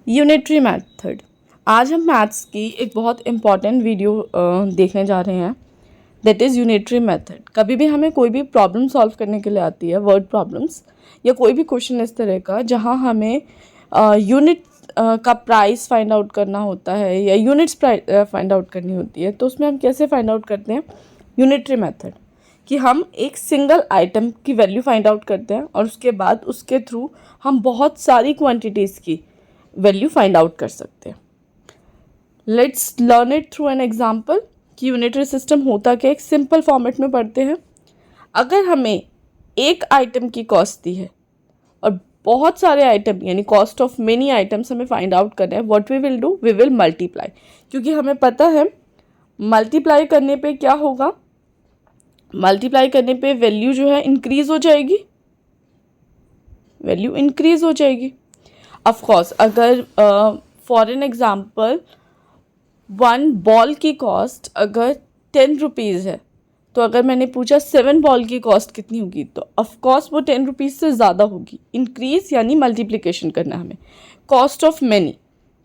Unitary method. आज हम maths की एक बहुत इम्पॉर्टेंट वीडियो देखने जा रहे हैं, दैट इज़ यूनिटरी मेथड। कभी भी हमें कोई भी प्रॉब्लम सॉल्व करने के लिए आती है, वर्ड प्रॉब्लम्स या कोई भी क्वेश्चन इस तरह का जहाँ हमें यूनिट का प्राइस फाइंड आउट करना होता है या यूनिट्स फाइंड आउट करनी होती है, तो उसमें हम कैसे फाइंड आउट करते हैं? यूनिटरी मेथड, कि हम एक सिंगल आइटम की वैल्यू फाइंड आउट करते हैं और उसके बाद उसके थ्रू हम बहुत सारी क्वांटिटीज़ की वैल्यू फाइंड आउट कर सकते हैं। Let's learn it through an example कि यूनिटरी सिस्टम होता क्या, एक सिंपल फॉर्मेट में पढ़ते हैं। अगर हमें एक आइटम की कॉस्ट दी है और बहुत सारे आइटम यानी कॉस्ट ऑफ मेनी आइटम्स हमें फाइंड आउट करना है, what we will do, we will multiply. क्योंकि हमें पता है मल्टीप्लाई करने पे क्या होगा, मल्टीप्लाई करने पे वैल्यू जो है इंक्रीज हो जाएगी, वैल्यू इंक्रीज हो जाएगी। ऑफ कोर्स अगर for an example one ball की कॉस्ट अगर 10 रुपीज़ है, तो अगर मैंने पूछा 7 बॉल की कॉस्ट कितनी होगी, तो ऑफ कोर्स वो 10 रुपीज़ से ज़्यादा होगी। इंक्रीज यानी मल्टीप्लिकेशन करना हमें। कॉस्ट ऑफ मैनी,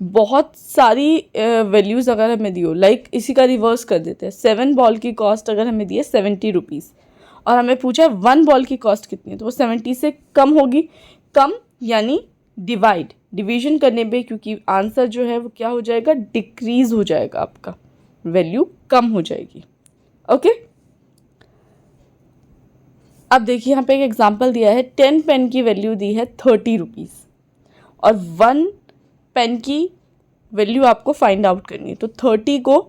बहुत सारी वैल्यूज़ अगर हमें दी हो, लाइक इसी का रिवर्स कर देते हैं। 7 बॉल की कॉस्ट अगर हमें दी है 70 रुपीज़ और हमें पूछा 1 बॉल की कॉस्ट कितनी है, तो वो 70 से कम होगी। कम यानी डिवाइड, डिवीजन करने पे, क्योंकि आंसर जो है वो क्या हो जाएगा, डिक्रीज हो जाएगा, आपका वैल्यू कम हो जाएगी। ओके अब देखिए यहाँ पे एक एग्जांपल दिया है। 10 पेन की वैल्यू दी है 30 रुपीज़ और 1 पेन की वैल्यू आपको फाइंड आउट करनी है। तो 30 को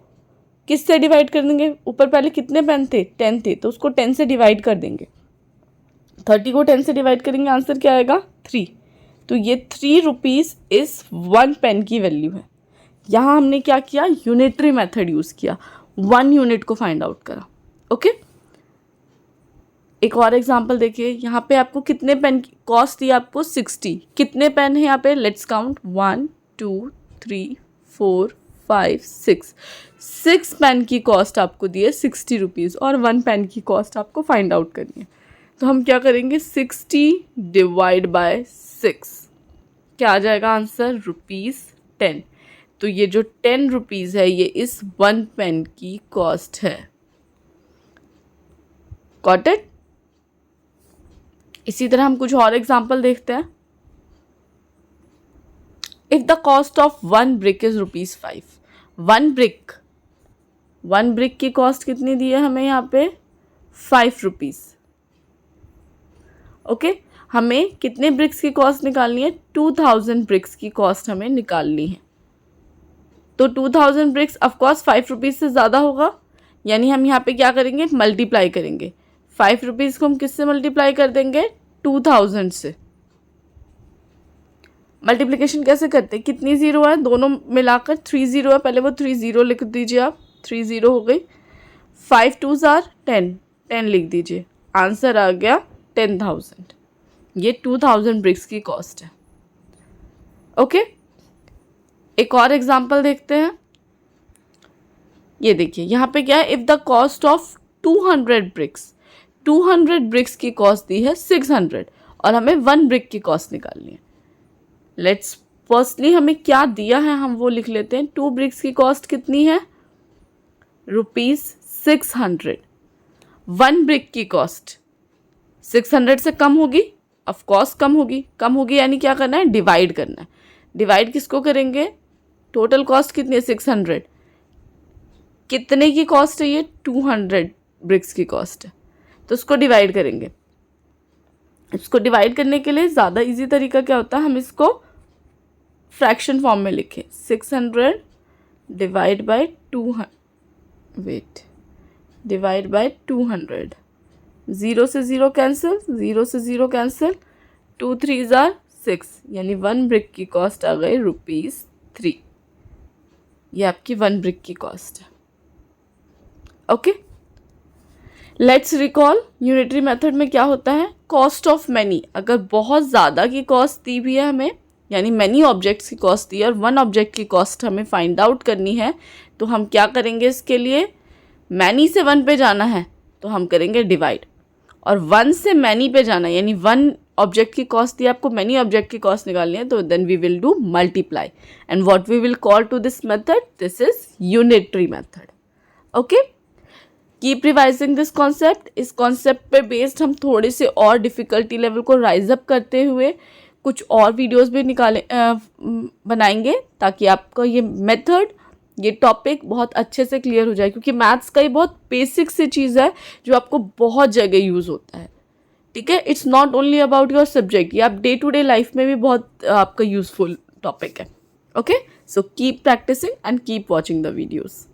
किससे डिवाइड कर देंगे? ऊपर पहले कितने पेन थे? 10 थे, तो उसको 10 से डिवाइड कर देंगे। 30 को 10 से डिवाइड करेंगे, आंसर क्या आएगा? 3। तो ये 3 रुपीज़ इस 1 पेन की वैल्यू है। यहाँ हमने क्या किया? यूनिटरी मेथड यूज़ किया, 1 यूनिट को फाइंड आउट करा। ओके एक और एग्जांपल देखिए। यहाँ पे आपको कितने पेन की कॉस्ट दी? आपको 60। कितने पेन है यहाँ पे? Let's count 1 2 3 4 5 6। 6 पेन की कॉस्ट आपको दी है 60 रुपीज़ और 1 पेन की कॉस्ट आपको फाइंड आउट करनी है। तो हम क्या करेंगे? 60 डिवाइड बाय 6, क्या आ जाएगा आंसर? ₹10। तो ये जो 10 रुपीज़ है ये इस 1 पेन की कॉस्ट है। Got it? इसी तरह हम कुछ और एग्जांपल देखते हैं। If the cost of 1 brick is ₹5, 1 brick की कॉस्ट कितनी दी है हमें यहाँ पे? 5 रुपीज़। ओके हमें कितने ब्रिक्स की कॉस्ट निकालनी है? 2000 ब्रिक्स की कॉस्ट हमें निकालनी है। तो 2000 ब्रिक्स ऑफकोर्स 5 रुपीज़ से ज़्यादा होगा, यानी हम यहाँ पे क्या करेंगे? मल्टीप्लाई करेंगे। 5 रुपीज़ को हम किससे मल्टीप्लाई कर देंगे? 2000 से। मल्टीप्लिकेशन कैसे करते हैं? कितनी ज़ीरो है? दोनों मिलाकर 3 ज़ीरो है, पहले वो 3 ज़ीरो लिख दीजिए आप। 3 ज़ीरो हो गई। 5 2 ज़ार 10, 10 लिख दीजिए। आंसर आ गया 10,000। ये 2000 ब्रिक्स की कॉस्ट है। ओके एक और एग्जांपल देखते हैं। ये देखिए यहाँ पे क्या है? If the cost of 200 bricks, 200 bricks की कॉस्ट दी है 600 और हमें 1 ब्रिक की कॉस्ट निकालनी है। लेट्स फर्स्टली हमें क्या दिया है हम वो लिख लेते हैं। 2 ब्रिक्स की कॉस्ट कितनी है? ₹600। 1 ब्रिक की कॉस्ट 600 से कम होगी, ऑफ कोर्स कम होगी। कम होगी यानी क्या करना है? डिवाइड करना है। डिवाइड किसको करेंगे? टोटल कॉस्ट कितनी है? 600। कितने की कॉस्ट है ये? 200 ब्रिक्स की कॉस्ट है, तो उसको डिवाइड करेंगे। इसको डिवाइड करने के लिए ज़्यादा इजी तरीका क्या होता है? हम इसको फ्रैक्शन फॉर्म में लिखें। 600 डिवाइड बाय 200, 0 से 0 कैंसिल, 0 से 0 कैंसिल, 2 3 ज़ार 6, यानी 1 ब्रिक की कॉस्ट आ गई ₹3। ये आपकी 1 ब्रिक की कॉस्ट है। Okay let's recall. Unitary method में क्या होता है? कॉस्ट ऑफ मैनी, अगर बहुत ज़्यादा की कॉस्ट दी भी है हमें, यानी मैनी ऑब्जेक्ट्स की कॉस्ट दी है और 1 ऑब्जेक्ट की कॉस्ट हमें फाइंड आउट करनी है, तो हम क्या करेंगे? इसके लिए मैनी से 1 पे जाना है तो हम करेंगे डिवाइड, और 1 से मैनी पे जाना है यानी 1 ऑब्जेक्ट की कॉस्ट दी, आपको मैनी ऑब्जेक्ट की कॉस्ट निकालनी है, तो then we will do multiply and what we will call to this method, this is unitary method. Okay, keep revising this concept. इस कॉन्सेप्ट पे बेस्ड हम थोड़े से और डिफ़िकल्टी लेवल को राइज अप करते हुए कुछ और वीडियोस भी बनाएंगे ताकि आपको ये मेथड, ये टॉपिक बहुत अच्छे से क्लियर हो जाए, क्योंकि मैथ्स का ये बहुत बेसिक सी चीज़ है जो आपको बहुत जगह यूज़ होता है. ठीक है, it's not only about your subject, ये आप डे टू डे लाइफ में भी बहुत आपका यूजफुल टॉपिक है. Okay, so keep practising and keep watching the videos.